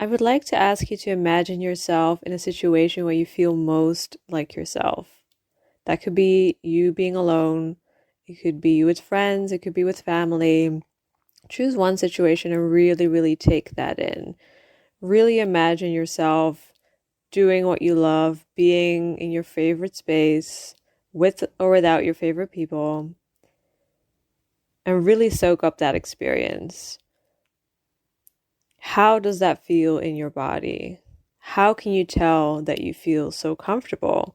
I would like to ask you to imagine yourself in a situation where you feel most like yourself. That could be you being alone, it could be you with friends, it could be with family. Choose one situation and really, really take that in. Really imagine yourself doing what you love, being in your favorite space, with or without your favorite people, and really soak up that experience. How does that feel in your body? How can you tell that you feel so comfortable?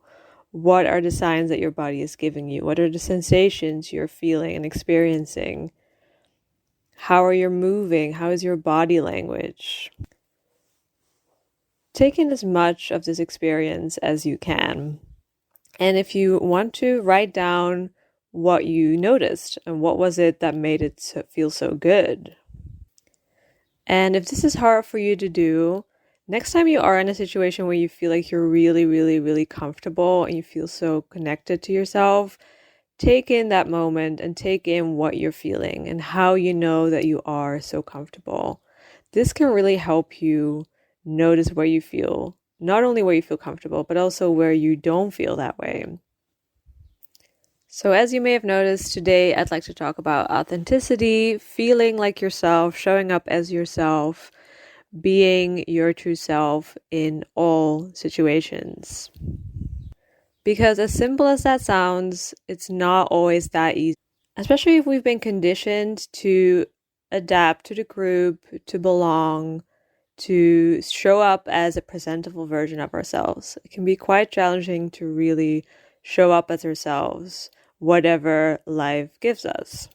What are the signs that your body is giving you? What are the sensations you're feeling and experiencing? How are you moving? How is your body language? Take in as much of this experience as you can. And if you want to, write down what you noticed and what was it that made it feel so good. And if this is hard for you to do, next time you are in a situation where you feel like you're really, really, really comfortable and you feel so connected to yourself, take in that moment and take in what you're feeling and how you know that you are so comfortable. This can really help you notice where you feel, not only where you feel comfortable, but also where you don't feel that way. So, as you may have noticed, today I'd like to talk about authenticity, feeling like yourself, showing up as yourself, being your true self in all situations. Because as simple as that sounds, it's not always that easy, especially if we've been conditioned to adapt to the group, to belong, to show up as a presentable version of ourselves. It can be quite challenging to really show up as ourselves, whatever life gives us.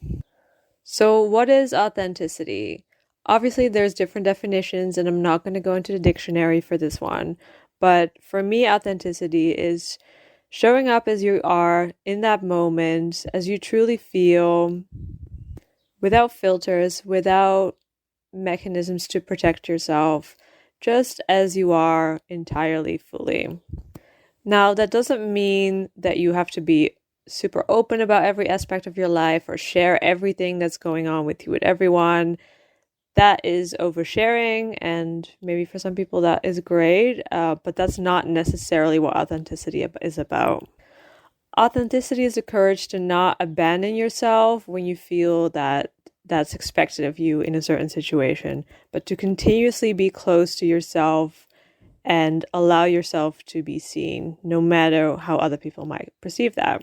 So, what is authenticity? Obviously, there's different definitions, and I'm not going to go into the dictionary for this one. But for me, authenticity is showing up as you are in that moment, as you truly feel, without filters, without mechanisms to protect yourself, just as you are entirely fully. Now, that doesn't mean that you have to be super open about every aspect of your life or share everything that's going on with you with everyone. That is oversharing, and maybe for some people that is great, but that's not necessarily what authenticity is about. Authenticity is the courage to not abandon yourself when you feel that that's expected of you in a certain situation, but to continuously be close to yourself and allow yourself to be seen, no matter how other people might perceive that.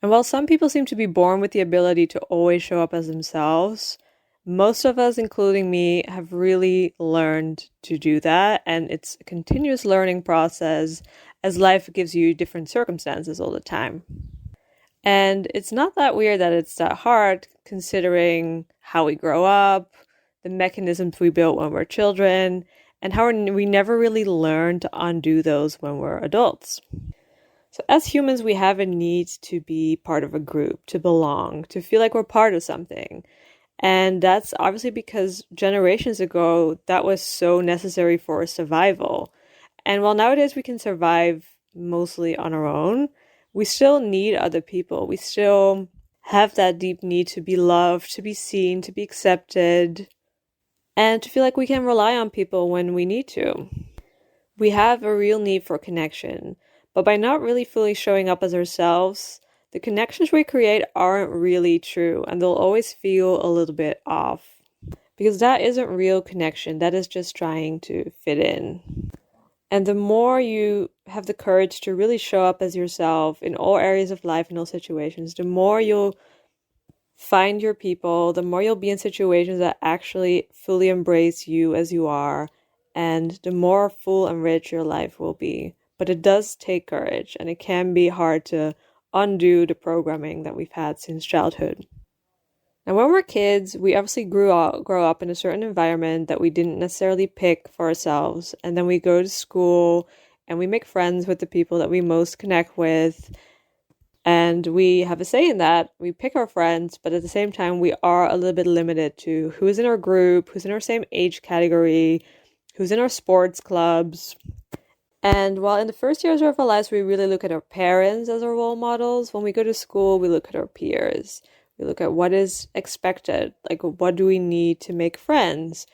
And while some people seem to be born with the ability to always show up as themselves, most of us, including me, have really learned to do that. And it's a continuous learning process as life gives you different circumstances all the time. And it's not that weird that it's that hard, considering how we grow up, the mechanisms we built when we're children, and how we never really learn to undo those when we're adults. So as humans, we have a need to be part of a group, to belong, to feel like we're part of something. And that's obviously because generations ago, that was so necessary for survival. And while nowadays we can survive mostly on our own, we still need other people. We still have that deep need to be loved, to be seen, to be accepted, and to feel like we can rely on people when we need to. We have a real need for connection, but by not really fully showing up as ourselves, the connections we create aren't really true, and they'll always feel a little bit off. Because that isn't real connection, that is just trying to fit in. And the more you have the courage to really show up as yourself in all areas of life, in all situations, the more you'll find your people, the more you'll be in situations that actually fully embrace you as you are, and the more full and rich your life will be. But it does take courage, and it can be hard to undo the programming that we've had since childhood. And when we're kids, we obviously grow up in a certain environment that we didn't necessarily pick for ourselves. And then we go to school and we make friends with the people that we most connect with. And we have a say in that. We pick our friends, but at the same time, we are a little bit limited to who's in our group, who's in our same age category, who's in our sports clubs. And while in the first years of our lives, we really look at our parents as our role models, when we go to school, we look at our peers. We look at what is expected, like what do we need to make friends?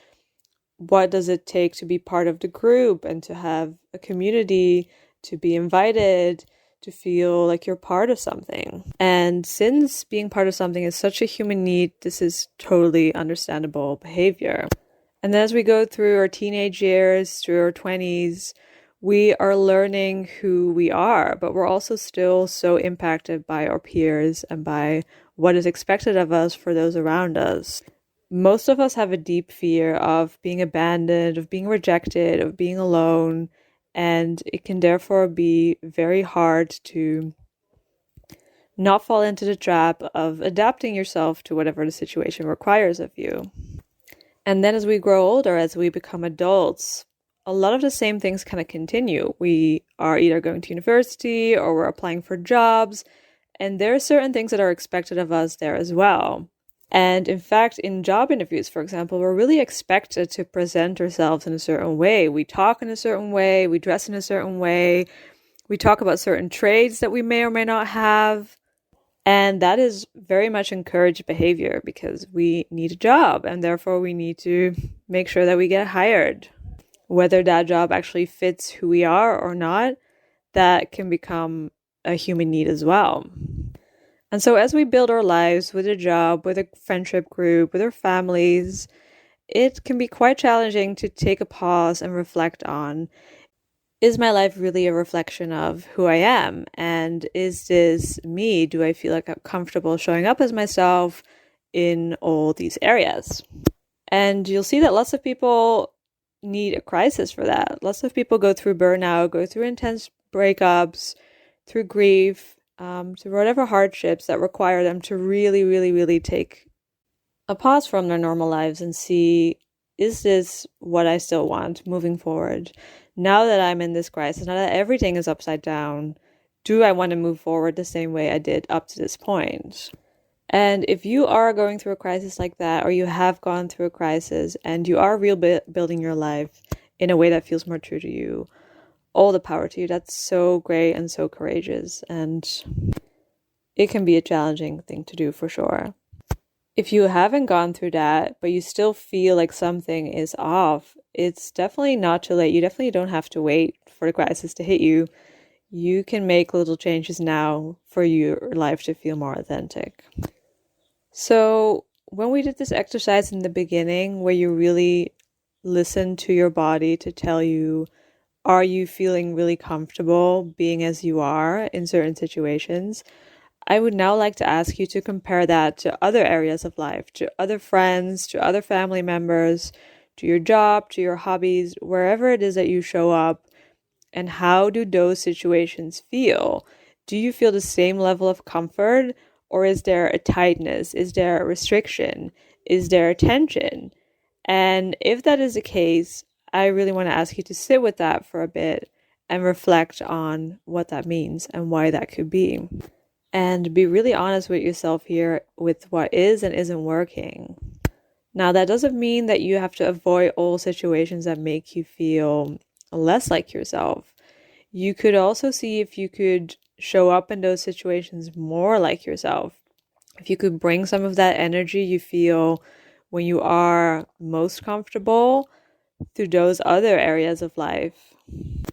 what does it take to be part of the group and to have a community, to be invited, to feel like you're part of something. And since being part of something is such a human need, this is totally understandable behavior. And then as we go through our teenage years, through our 20s, we are learning who we are, but we're also still so impacted by our peers and by what is expected of us for those around us. Most of us have a deep fear of being abandoned, of being rejected, of being alone, and it can therefore be very hard to not fall into the trap of adapting yourself to whatever the situation requires of you. And then as we grow older, as we become adults, a lot of the same things kind of continue. We are either going to university or we're applying for jobs, and there are certain things that are expected of us there as well. And in fact, in job interviews, for example, we're really expected to present ourselves in a certain way. We talk in a certain way, we dress in a certain way, we talk about certain traits that we may or may not have. And that is very much encouraged behavior because we need a job and therefore we need to make sure that we get hired. Whether that job actually fits who we are or not, that can become a human need as well. And so as we build our lives with a job, with a friendship group, with our families, it can be quite challenging to take a pause and reflect on, is my life really a reflection of who I am? And is this me? Do I feel like I'm comfortable showing up as myself in all these areas? And you'll see that lots of people need a crisis for that. Lots of people go through burnout, go through intense breakups, through grief, through whatever hardships that require them to really, really, really take a pause from their normal lives and see, is this what I still want moving forward? Now that I'm in this crisis, now that everything is upside down, do I want to move forward the same way I did up to this point? And if you are going through a crisis like that, or you have gone through a crisis and you are building your life in a way that feels more true to you, all the power to you. That's so great and so courageous. And it can be a challenging thing to do for sure. If you haven't gone through that, but you still feel like something is off, it's definitely not too late. You definitely don't have to wait for the crisis to hit you. You can make little changes now for your life to feel more authentic. So when we did this exercise in the beginning, where you really listen to your body to tell you, are you feeling really comfortable being as you are in certain situations? I would now like to ask you to compare that to other areas of life, to other friends, to other family members, to your job, to your hobbies, wherever it is that you show up. And how do those situations feel? Do you feel the same level of comfort, or is there a tightness? Is there a restriction? Is there a tension? And if that is the case, I really want to ask you to sit with that for a bit and reflect on what that means and why that could be. And be really honest with yourself here with what is and isn't working. Now, that doesn't mean that you have to avoid all situations that make you feel less like yourself. You could also see if you could show up in those situations more like yourself. If you could bring some of that energy you feel when you are most comfortable through those other areas of life,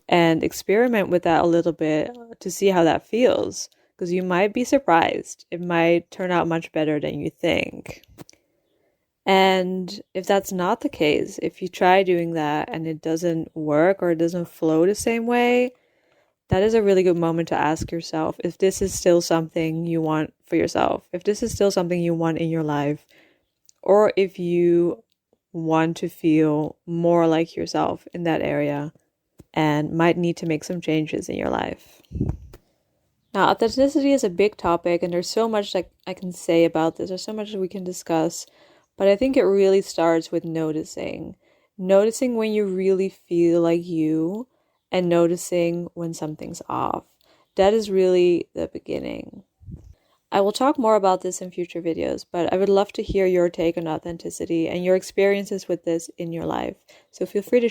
and experiment with that a little bit to see how that feels, because you might be surprised. It might turn out much better than you think. And if that's not the case, if you try doing that and it doesn't work or it doesn't flow the same way, that is a really good moment to ask yourself if this is still something you want for yourself, if this is still something you want in your life, or if you want to feel more like yourself in that area and might need to make some changes in your life. Now, authenticity is a big topic, and there's so much that I can say about this. There's so much that we can discuss, but I think it really starts with noticing. Noticing when you really feel like you, and noticing when something's off. That is really the beginning. I will talk more about this in future videos, but I would love to hear your take on authenticity and your experiences with this in your life. So feel free to